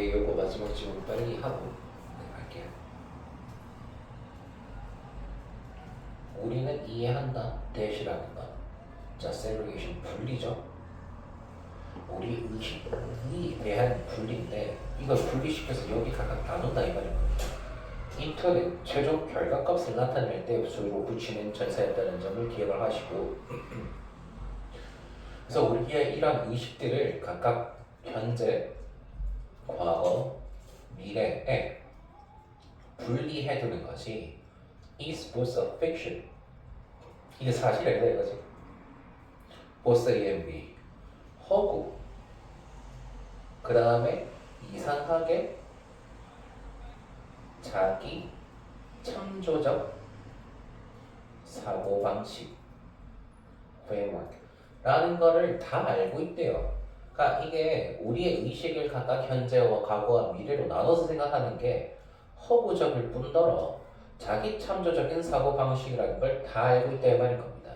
요거 마지막 질문 빨리 하고 갈게요. 우리는 이해한다. 대시라는 것. 자, segregation 분리죠. 우리 의식에 대한 분리인데 이걸 분리시켜서 여기 각각 나눈다 이 말인 겁니다. 인터넷 최종 결과값을 나타낼 때 수로 붙이는 전사였다는 점을 기억을 하시고 그래서 우리의 이런 의식들을 각각 현재, 과거, 미래에 분리해두는 것이 is both a fiction 이게 사실이다 이거지. both A and B 허구 그 다음에 이상하게 자기 창조적 사고방식 framework라는 거를 다 알고 있대요. 그러니까 이게 우리의 의식을 각각 현재와 과거와 미래로 나눠서 생각하는 게 허구적일 뿐더러 자기 창조적인 사고방식이라는 걸 다 알고 있다 이 말인 겁니다.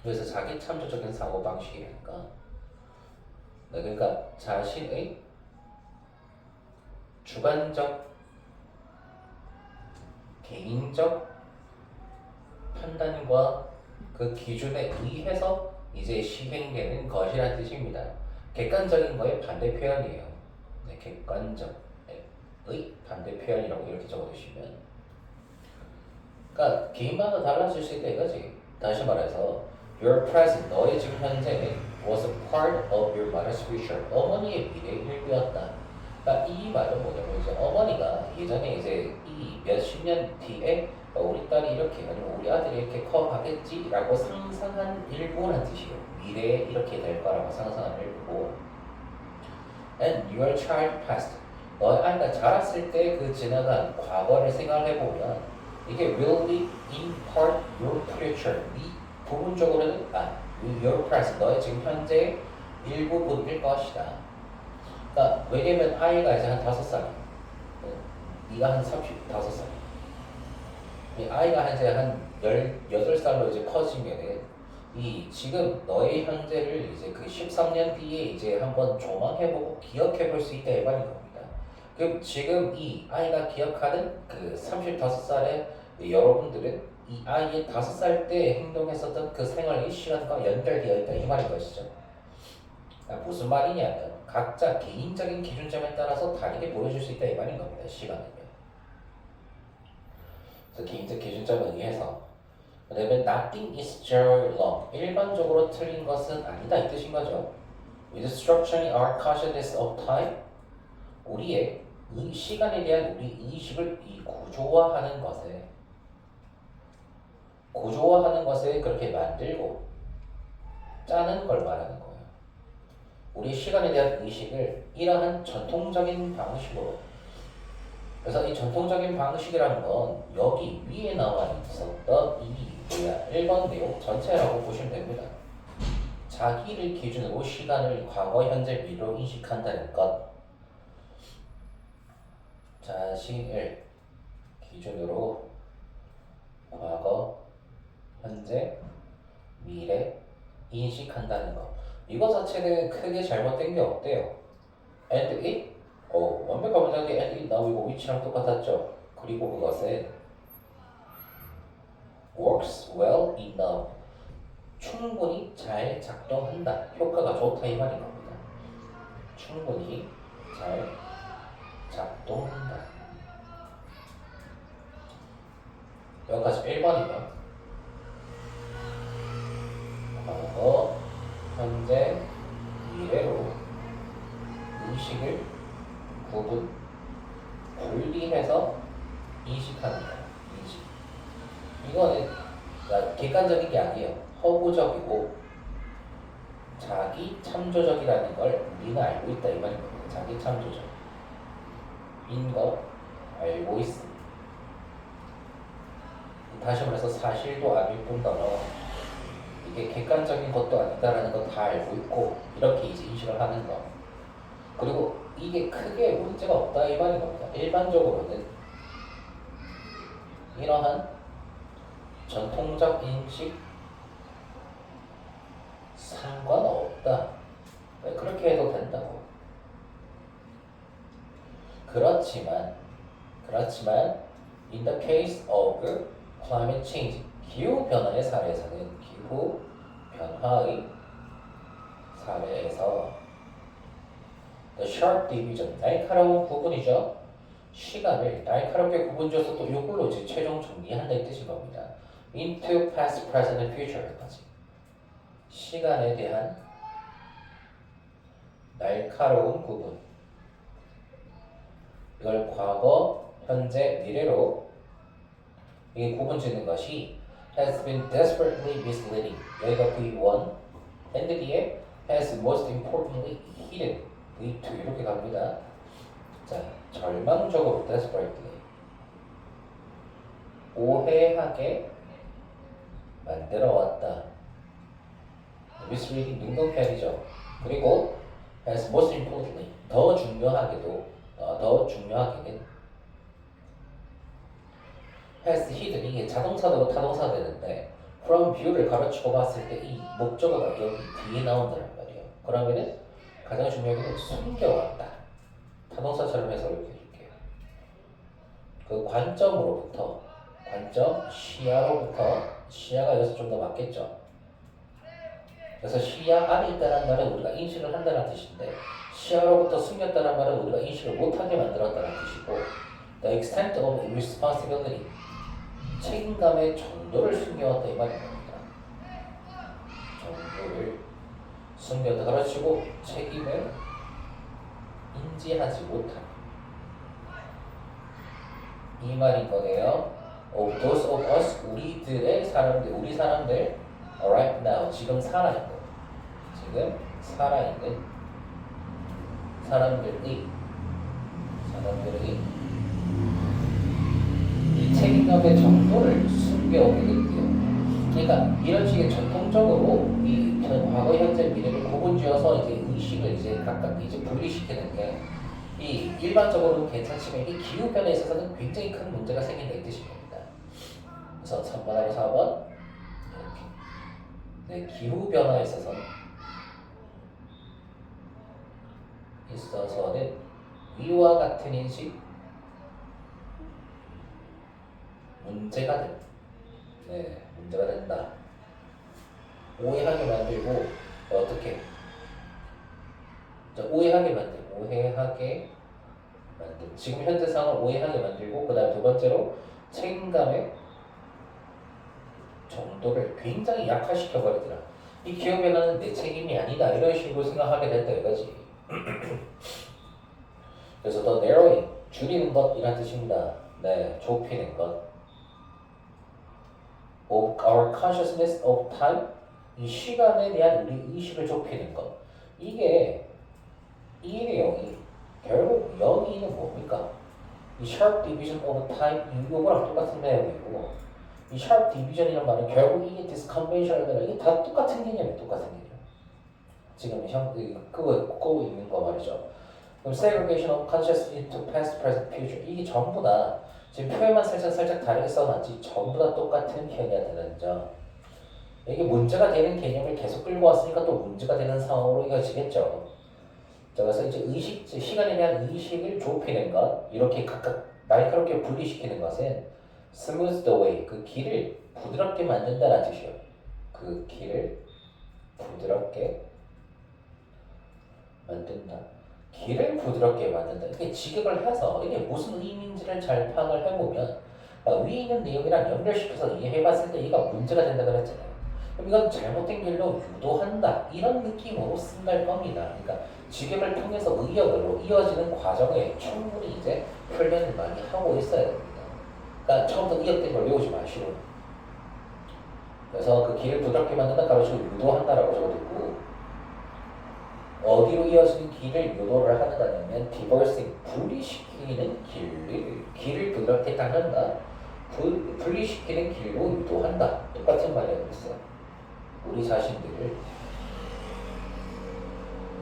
그래서 자기 창조적인 사고방식이니까 그러니까 자신의 주관적 개인적 판단과 그 기준에 의해서 이제 실행되는 것이라는 뜻입니다. 객관적인 거의 반대 표현이에요. 네, 객관적의 반대 표현이라고 이렇게 적어두시면 그러니까 개인마다 달라질 수 있다 이거지. 다시 말해서 your present, 너의 지금 현재 was a part of your mother's future. 어머니의 미래의 일부였다. 그러니까 이 말은 뭐냐면 이제 어머니가 예전에 이제 이 몇십 년 뒤에 우리 딸이 이렇게 아니면 우리 아들이 이렇게 커가겠지라고 상상한 일부라는 뜻이에요. 미래에 이렇게 될 거라고 상상한 일부고 and your child past 너의 아이가 자랐을 때 그 지나간 과거를 생각해보면 이게 will be in part your future 이 부분적으로는 your present 너의 지금 현재 일부분일 것이다. 그러니까 왜냐면 아이가 이제 한 5살 네가 한 35살 아이가 이제 한 18살로 이제 커지면은 이 지금 너의 현재를 이제 그 13년 뒤에 이제 한번 조망해보고 기억해볼 수 있다 이 말인 겁니다. 그럼 지금 이 아이가 기억하는 그 35살의 여러분들은 이 아이의 5살 때 행동했었던 그 생활의 시간과 연결되어 있다 이 말인 것이죠. 무슨 말이냐면 각자 개인적인 기준점에 따라서 다르게 보여줄 수 있다 이 말인 겁니다. 시간은요. 그래서 개인적 기준점에 의해서 그 다음에 nothing is generally wrong 일반적으로 틀린 것은 아니다 이 뜻인 거죠. With structuring our consciousness of time 우리의 시간에 대한 우리 의식을 이 구조화하는 것에 그렇게 만들고 짜는 걸 말하는 거예요. 우리 시간에 대한 의식을 이러한 전통적인 방식으로 그래서 이 전통적인 방식이라는 건 여기 위에 나와 있었던 이 1번 내용 전체라고 보시면 됩니다. 자기를 기준으로 시간을 과거, 현재, 미래로 인식한다는 것 자신을 기준으로 과거, 현재, 미래 인식한다는 것 이거 자체는 크게 잘못된 게 없대요. and it 완벽한 문장인데 and it 나오고 위치랑 똑같았죠. 그리고 그것은 works well enough 충분히 잘 작동한다. 효과가 좋다 이 말인 겁니다. 충분히 잘 작동한다. 여기까지 1번이면 과거, 현재, 미래로 의식을 분리해서 인식하는 거야. 인식. 이거는 객관적인 게 아니에요. 허구적이고 자기 창조적이라는 걸 우리는 알고 있다 이 말인 겁니다. 자기 창조적. 인 거 알고 있습니다. 다시 말해서 사실도 아닐 뿐더러 이게 객관적인 것도 아니다라는 거 다 알고 있고 이렇게 이제 인식을 하는 거 그리고 이게 크게 문제가 없다 이 말인 겁니다. 일반적으로는 이러한 전통적 인식 상관없다 그렇게 해도 된다고 그렇지만 in the case of climate change 기후 변화의 사례에서는 기후 변화의 사례에서 the sharp division 날카로운 구분이죠. 시간을 날카롭게 구분줘서 또 이걸로 이제 최종 정리한다는 뜻인 겁니다. into past, present, and future까지 시간에 대한 날카로운 구분 이걸 과거, 현재, 미래로 이 구분 짓는 것이 has been desperately misleading 여기가 V1 and 뒤에 has most importantly hidden V2 이렇게 갑니다. 자, 절망적으로 desperately 오해하게 만들어 왔다. misleading 능동편이죠. 그리고 as most importantly 더 중요하게는 has hidden 이게 자동사되고 타동사 되는데 from view를 가로치고 봤을 때 이 목적어가 여기 뒤에 나온다는 말이에요. 그러면은 가장 중요한 게 숨겨왔다. 타동사처럼 해서 이렇게 해줄게요. 그 관점, 시야로부터 시야가 여기서 좀 더 맞겠죠. 그래서 시야 안에 있다는 말은 우리가 인식을 한다는 뜻인데 시야로부터 숨겼다는 말은 우리가 인식을 못하게 만들었다는 뜻이고 the extent of responsibility 책임감의 정도를 숨겨왔다 이 말인 겁니다. 정도를 숨겼다 가르치고 책임을 인지하지 못한 이 말인 거네요. Of those of us 우리 사람들 right now 지금 살아있는 사람들이 이 책임감의 정도를 숨겨오게 됐대요. 그러니까 이런 식의 전통적으로 이 과거, 현재, 미래를 구분지어서 이제 의식을 이제 각각 이제 분리시키는 게 이 일반적으로는 괜찮지만 이 기후 변화에 있어서는 굉장히 큰 문제가 생긴다 이 뜻인 겁니다. 그래서 3번하고 4번 이렇게 네, 기후 변화에 있어서는 위와 같은 인식 문제가 된다. 오해하게 만들고 어떻게? 자, 오해하게 만들고 지금 현재 상황을 오해하게 만들고 그 다음 두 번째로 책임감의 정도를 굉장히 약화시켜 버리더라. 이 기후 변화는 내 책임이 아니다 이런 식으로 생각하게 된다 이거지. 그래서 더 narrowing 줄이는 것이란 뜻입니다. 네, 좁히는 것. of our consciousness of time 이 시간에 대한 우리 의식을 좁히는 것. 이게 이 내용이 결국 여기는 뭡니까? 이 sharp division of time 이거랑 똑같은 내용이고 이 sharp division이란 말은 결국 이게 disconventional 이게 다 똑같은 개념이에요. 똑같은 개념. 지금 그거 있는 거 말이죠. 그럼 segregation of consciousness into past, present, future 이게 전부 다 지금 표현만 살짝 다르게 써놨지 전부 다 똑같은 표현이야 되는 점. 이게 문제가 되는 개념을 계속 끌고 왔으니까 또 문제가 되는 상황으로 이어지겠죠. 자, 그래서 이제 시간에 대한 의식을 좁히는 것, 이렇게 각각 날카롭게 분리시키는 것은 smooth the way, 그 길을 부드럽게 만든다는 뜻이에요. 그 길을 부드럽게 만든다. 길을 부드럽게 만든다. 이게 지급을 해서 이게 무슨 의미인지를 잘 파악을 해보면 위에 있는 내용이랑 연결시켜서 이해해봤을 때 얘가 문제가 된다 그랬잖아요. 그럼 이건 잘못된 길로 유도한다 이런 느낌으로 쓴다는 겁니다. 그러니까 지급을 통해서 의역으로 이어지는 과정에 충분히 이제 훈련을 많이 하고 있어야 됩니다. 그러니까 처음부터 의역된 걸 외우지 마시고 그래서 그 길을 부드럽게 만든다 가로치고 유도한다라고 적어뒀고 어디로 이어지는 길을 유도를 하는가냐면 디버싱 분리시키는 길을 부드럽게 닦는다 분리시키는 길로 유도한다 똑같은 말이라고 했어요. 우리 자신들을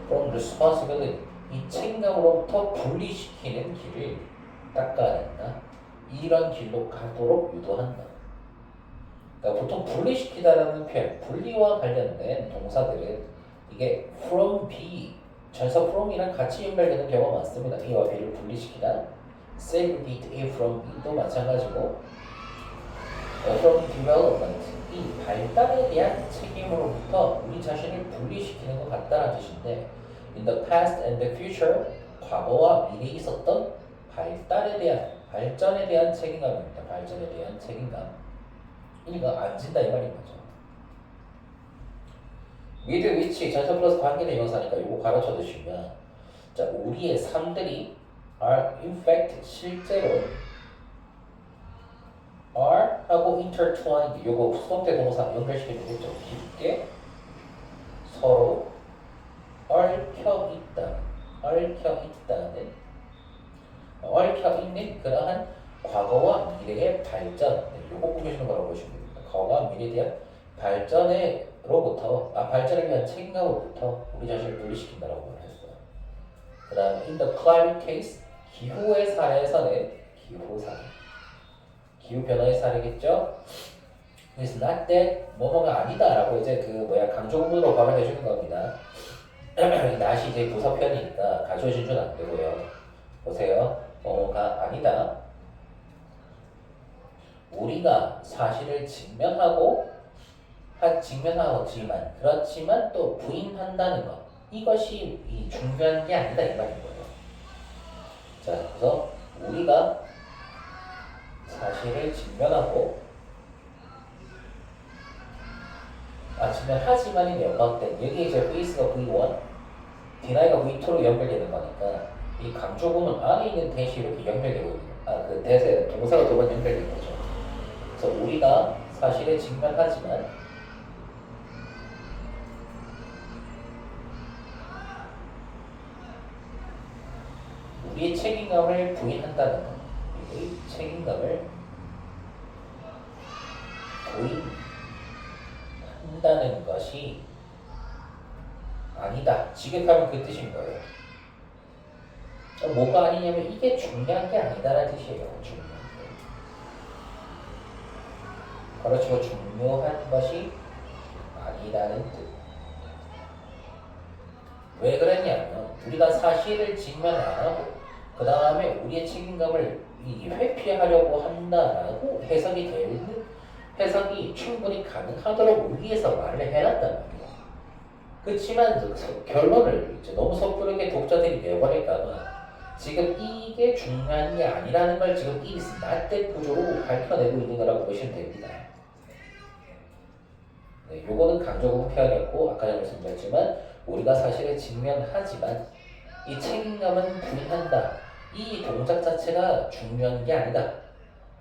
from responsibility 이 책임감으로부터 분리시키는 길을 닦아낸다 이런 길로 가도록 유도한다. 그러니까 보통 분리시키다라는 표현 분리와 관련된 동사들은 이게 from be 전사 from이랑 같이 연결되는 경우가 많습니다. A와 B를 분리시키다. segregate A from B도 마찬가지고 from development, 이 발달에 대한 책임으로부터 우리 자신을 분리시키는 것 같다는 뜻인데 in the past and the future, 과거와 미래에 있었던 발달에 대한, 발전에 대한 책임감입니다. 발전에 대한 책임감. 이거 안 진다 이 말인 거죠. with which 전사 플러스 관계대명사니까 이거 가르쳐 두시면 자, 우리의 삶들이 are in fact 실제로 are 하고 intertwined, 요거 수동태 동사 연결시키면 되겠죠. 깊게 서로 얽혀 있는 그러한 과거와 미래의 발전, 요거 보시는 거라고 보시면 됩니다. 과거와 미래에 대한 발전으로부터, 발전에 대한 책임감으로부터 우리 자신을 분리시킨다라고 말했어요. 그 다음에 in the climate case, 기후의 사례에서는 기후 사례, 기후 변화의 사례겠죠. It's not that 뭐뭐가 아니다라고 이제 강조문으로 발을 해주는 겁니다. 날씨 이제 부사편이니까 가져오 진주는 안 되고요. 보세요. 뭐뭐가 아니다. 우리가 사실을 직면하지만 그렇지만 또 부인한다는 것, 이것이 중요한 게 아니다 이 말인 거예요. 자, 그래서 우리가 사실을 직면하지만이네요. 여기 이제 face가 V1, deny가 V2로 연결되는 거니까 이 강조구문 안에 있는 대시 이렇게 연결되고 있는, 그 대세 동사가 두 번 연결된 거죠. 그래서 우리가 사실에 직면하지만 우리의 책임감을 부인한다는 것, 우리의 책임감을 부인한다는 것이 아니다. 직역하면 그 뜻인 거예요. 뭐가 아니냐면 이게 중요한 게 아니다라는 뜻이에요. 중요한 게. 그렇죠. 중요한 것이 아니다는 뜻. 왜 그랬냐면 우리가 사실을 직면 안 하고 그 다음에 우리의 책임감을 회피하려고 한다라고 해석이 충분히 가능하도록 위에서 말을 해놨단 말이에요. 그렇지만 결론을 이제 너무 섣부르게 독자들이 내버릴까봐 지금 이게 중요한 게 아니라는 걸 지금 이 낫대 구조로 밝혀내고 있는 거라고 보시면 됩니다. 네, 요거는 강조구 표현이었고 아까 전에 말씀드렸지만 우리가 사실에 직면하지만 이 책임감은 부인한다. 이 동작 자체가 중요한 게 아니다.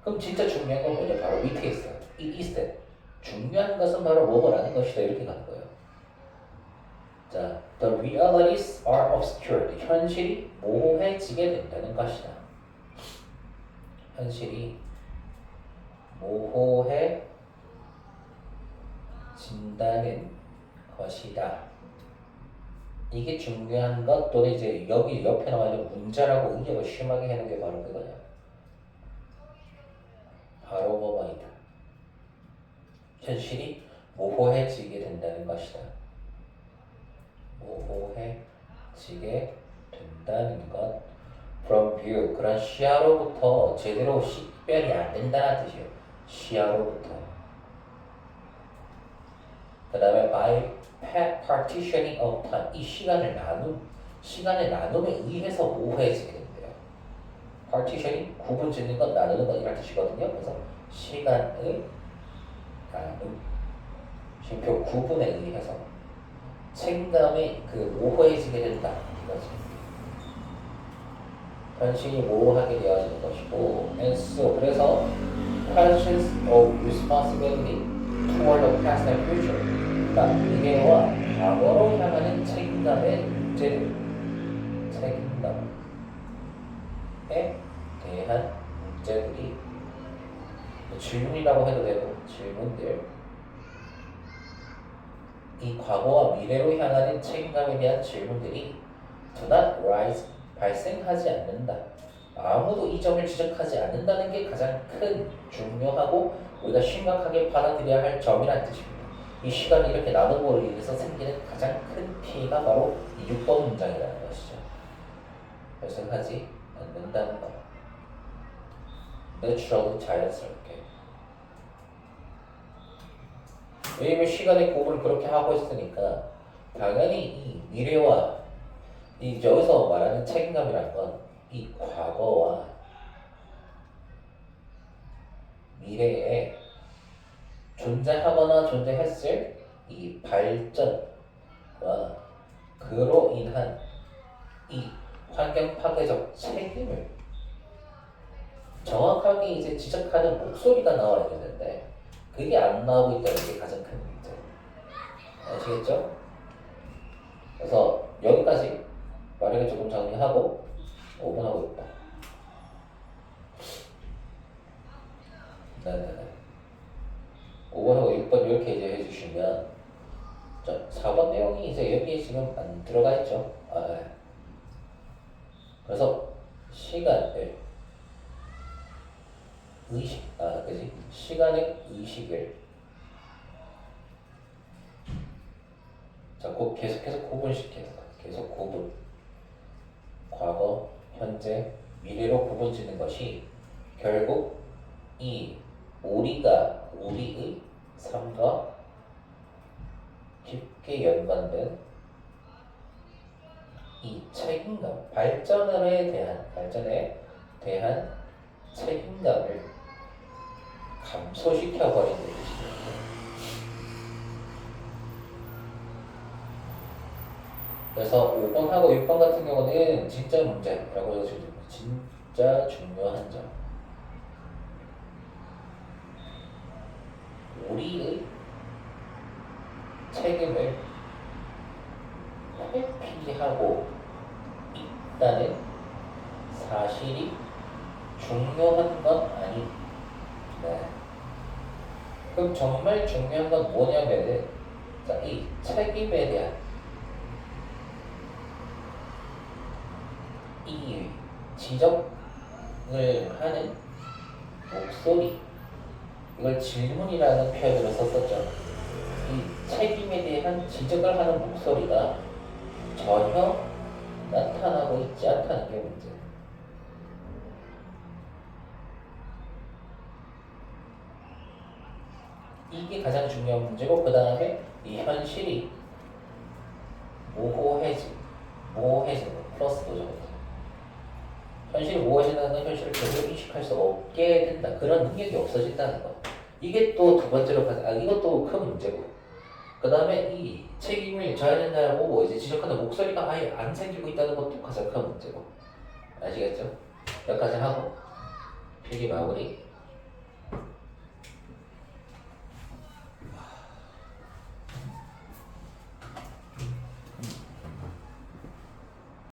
그럼 진짜 중요한 건 뭐냐? 바로 밑에 있어요. 이 스텝. 중요한 것은 바로 뭐뭐라는 것이다. 이렇게 가는 거예요. 자, the realities are obscured. 현실이 모호해지게 된다는 것이다. 현실이 모호해진다는 것이다. 이게 중요한 것 또는 이제 여기 옆에 나와 있는 문자라고 응역을 심하게 해놓은 게 바로 그거야. 바로 뭐뭐이다. 현실이 모호해지게 된다는 것이다. 모호해지게 된다는 것. From view, 그런 시야로부터 제대로 식별이 안 된다는 뜻이에요. 시야로부터. 그 다음에 by partitioning of time, 이 시간의 나눔에 의해서 모호해지게 된대요. partitioning, 구분 짓는 것, 나누는 것 이런 뜻이거든요. 그래서 시간의 나눔, 쉼표 구분에 의해서 책임감이 모호해지게 된다. 이거지. 현실이 모호하게 되어지는 것이고, and so, 그래서 questions of responsibility toward the past and future, 그러니까 미래와 과거로 향하는 책임감의 문제들, 책임감에 대한 문제들이 질문이라고 해도 되고 질문들, 이 과거와 미래로 향하는 책임감에 대한 질문들이 do not arise, 발생하지 않는다. 아무도 이 점을 지적하지 않는다는 게 가장 큰 중요하고 우리가 심각하게 받아들여야 할 점이라는 뜻입니다. 이 시간을 이렇게 나눔으로 인해서 생기는 가장 큰 피해가 바로 이 6번 문장이라는 것이죠. 발생하지 않는다는 거. naturally 자연스럽게. 왜냐면 시간의 구분을 그렇게 하고 있으니까 당연히 이 미래와 이 여기서 말하는 책임감이라는 건 이 과거와 미래에 존재하거나 존재했을 이 발전과 그로 인한 이 환경 파괴적 책임을 정확하게 이제 지적하는 목소리가 나와야 되는데 그게 안 나오고 있다는 게 가장 큰 문제. 아시겠죠? 그래서 여기까지 말하기 조금 정리하고 5번하고 6번. 네네네. 5번하고 6번 이렇게 이제 해주시면 자, 4번 내용이 이제 여기에 지금 안 들어가 있죠. 그래서 시간을 의식, 그지? 시간의 의식을 자, 계속해서 구분시켜서 계속 구분. 과거, 현재, 미래로 구분 짓는 것이 결국 이 우리의 삶과 깊게 연관된 이 책임감, 발전에 대한 책임감을 감소시켜 버리는 뜻이죠. 그래서 5번하고 6번 같은 경우는 진짜 문제라고 해서 진짜 중요한 점. 우리의 책임을 회피하고 있다는 사실이 중요한 건 아닙니다. 네. 그럼 정말 중요한 건 뭐냐면은 자, 이 책임에 대한 이 지적을 하는 목소리, 이걸 질문이라는 표현으로 썼었죠. 이 책임에 대한 지적을 하는 목소리가 전혀 나타나고 있지 않다는 게 문제. 이게 가장 중요한 문제고, 그 다음에 이 현실이 모호해지는 플러스도 적어요. 현실이 모호해진다는 건 현실을 제대로 인식할 수 없게 된다. 그런 능력이 없어진다는 거. 이게 또 두 번째로 이것도 큰 문제고. 그 다음에 이 책임을 져야 된다고 이제 지적하는 목소리가 아예 안 생기고 있다는 것도 가장 큰 문제고. 아시겠죠? 여기까지 하고 필기 마무리.